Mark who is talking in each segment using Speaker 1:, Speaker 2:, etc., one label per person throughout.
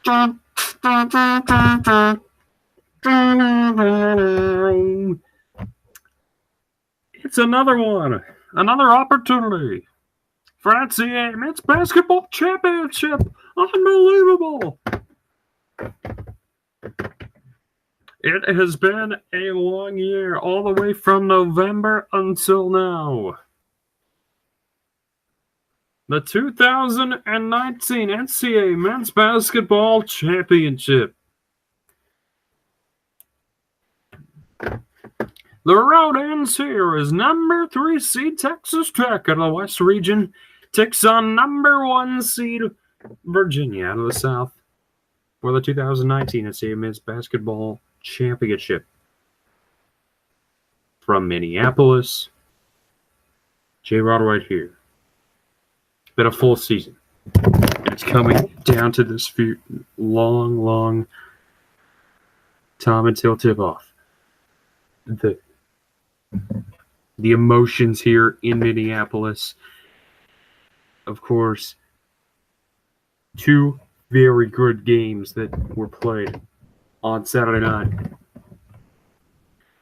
Speaker 1: It's another one. Another opportunity for Ncaa Men's Basketball Championship. Unbelievable. It has been a long year, all the way from November until now. The 2019 Ncaa Men's Basketball Championship. The road ends here as number 3 seed Texas Tech out of the West region takes on number 1 seed Virginia out of the South for the 2019 Ncaa Men's Basketball Championship. From Minneapolis, J-Rod right here. It's been a full season. And it's coming down to this long time until tip-off. The emotions here in Minneapolis. Of course, 2 very good games that were played on Saturday night.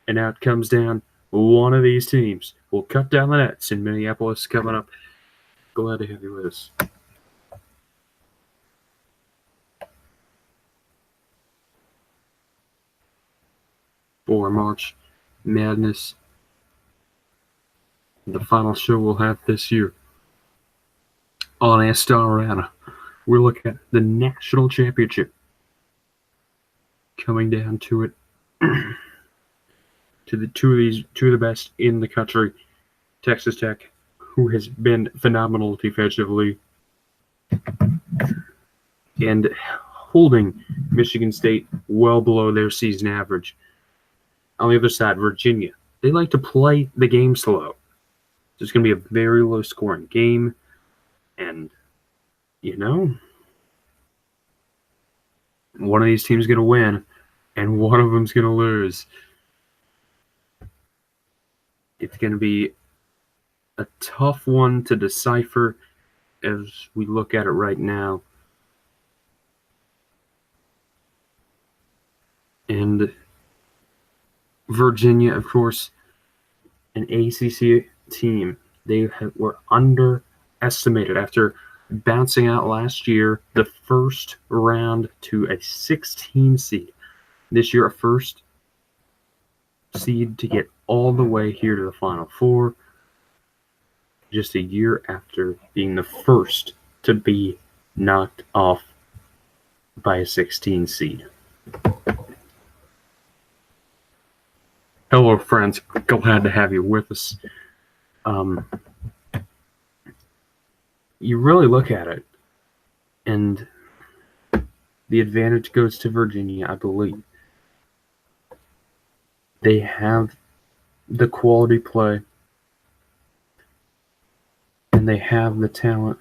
Speaker 1: And now it comes down, one of these teams will cut down the nets in Minneapolis coming up. Glad to have you with us. For March Madness, the final show we'll have this year on Ncaa Arena. We're looking at the national championship. Coming down to it, to the two of the best in the country, Texas Tech, who has been phenomenal defensively, and holding Michigan State well below their season average. On the other side, Virginia, they like to play the game slow. So it's going to be a very low-scoring game, and, one of these teams is going to win, and one of them's going to lose. It's going to be a tough one to decipher as we look at it right now. And Virginia, of course, an ACC team. They were underestimated after bouncing out last year, the first round to a 16 seed. This year, a first seed to get all the way here to the Final Four, just a year after being the first to be knocked off by a 16 seed. Hello, friends. Glad to have you with us. You really look at it, and the advantage goes to Virginia, I believe. They have the quality play, and they have the talent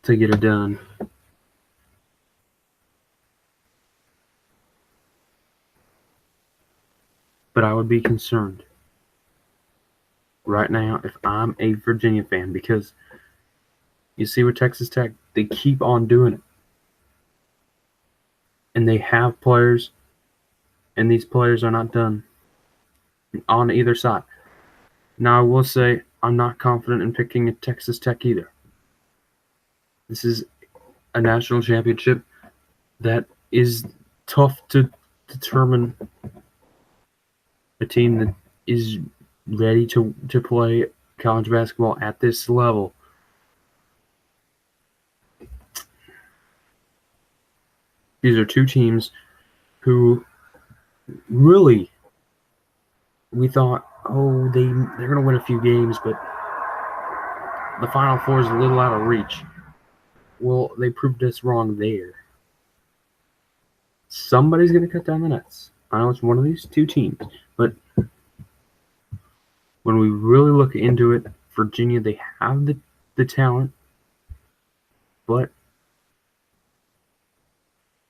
Speaker 1: to get it done. But I would be concerned right now if I'm a Virginia fan, because you see with Texas Tech, they keep on doing it. And they have players, and these players are not done on either side. Now, I will say I'm not confident in picking a Texas Tech either. This is a national championship that is tough to determine a team that is ready to play college basketball at this level. These are 2 teams who really, we thought, they're going to win a few games, but the Final Four is a little out of reach. Well, they proved us wrong there. Somebody's going to cut down the nets. I know it's one of these 2 teams, but when we really look into it, Virginia, they have the talent, but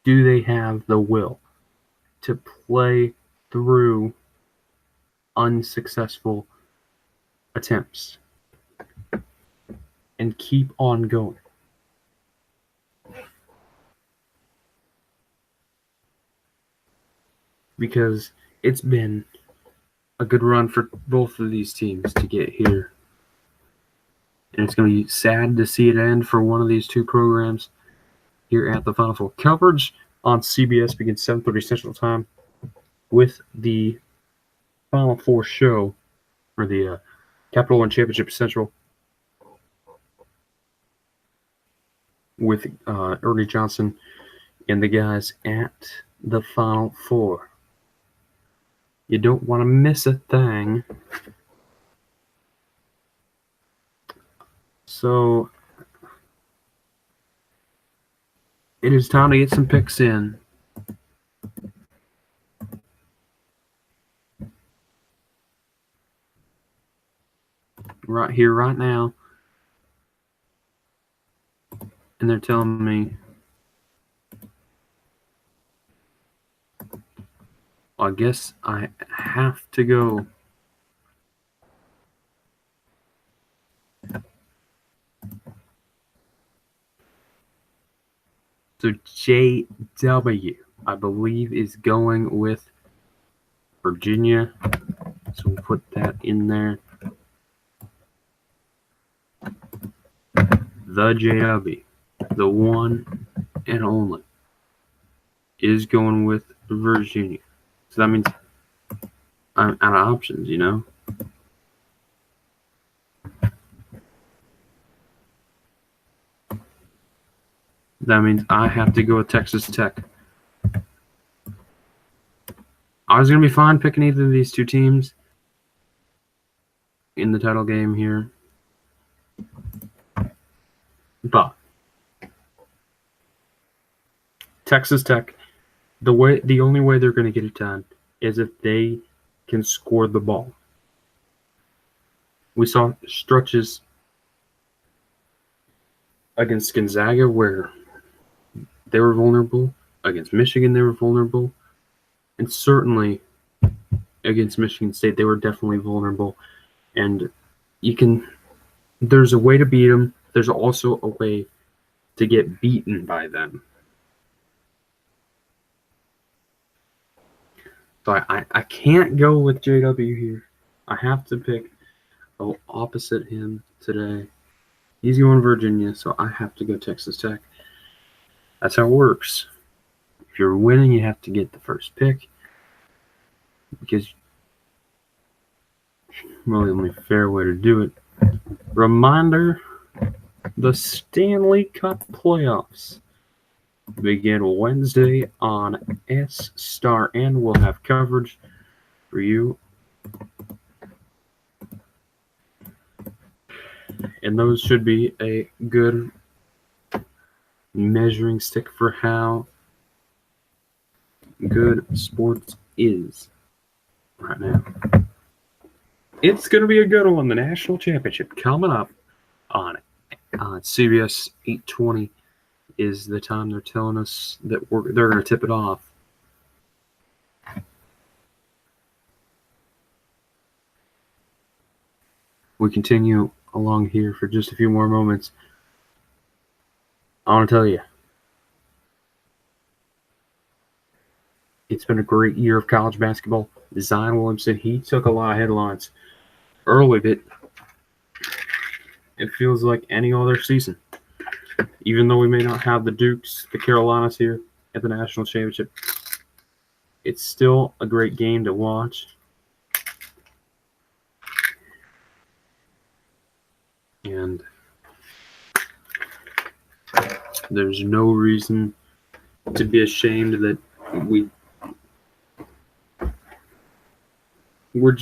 Speaker 1: do they have the will to play through unsuccessful attempts and keep on going? because it's been a good run for both of these teams to get here. And it's going to be sad to see it end for one of these two programs here at the Final Four. Coverage on CBS begins 7:30 Central Time with the Final Four show, or the Capital One Championship Central, with Ernie Johnson and the guys at the Final Four. You don't want to miss a thing. So it is time to get some picks in. Right here, right now. And they're telling me, I guess I have to go. So JW, I believe, is going with Virginia. So we'll put that in there. The JW, the one and only, is going with Virginia. So that means I'm out of options, you know? That means I have to go with Texas Tech. I was going to be fine picking either of these two teams in the title game here. But Texas Tech, the only way they're going to get it done is if they can score the ball. We saw stretches against Gonzaga where they were vulnerable. Against Michigan, they were vulnerable. And certainly against Michigan State, they were definitely vulnerable. And there's a way to beat them. There's also a way to get beaten by them. So I can't go with JW here. I have to pick opposite him today. He's going Virginia, so I have to go Texas Tech. That's how it works. If you're winning, you have to get the first pick. Because, well, the only fair way to do it. Reminder, the Stanley Cup playoffs begin Wednesday on S-Star, and we'll have coverage for you. And those should be a good measuring stick for how good sports is right now. It's going to be a good one. The national championship coming up on CBS 820 is the time they're telling us that they're going to tip it off. We continue along here for just a few more moments. I want to tell you, it's been a great year of college basketball. Zion Williamson, he took a lot of headlines early, but it feels like any other season. Even though we may not have the Dukes, the Carolinas here at the national championship, it's still a great game to watch. And there's no reason to be ashamed that we're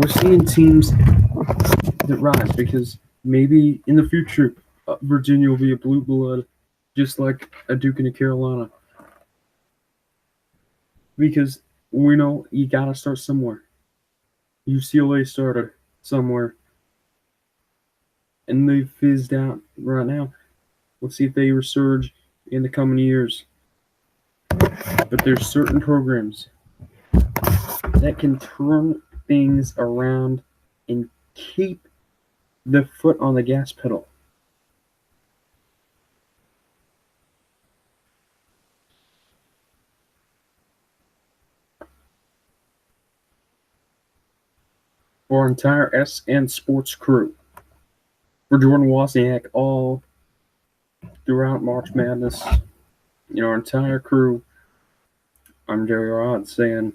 Speaker 1: seeing teams that rise, because maybe in the future Virginia will be a blue blood just like a Duke and a Carolina, because we know you gotta start somewhere. UCLA started somewhere and they fizzed out right now. Let's see if they resurge in the coming years. But there's certain programs that can turn things around and keep the foot on the gas pedal. for our entire SN Sports crew. For Jordan Wozniak all throughout March Madness, our entire crew, I'm Jerry Rod saying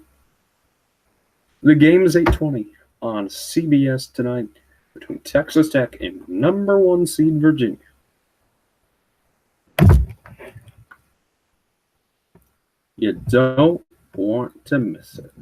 Speaker 1: the game is 8:20 on CBS tonight between Texas Tech and number 1 seed Virginia. You don't want to miss it.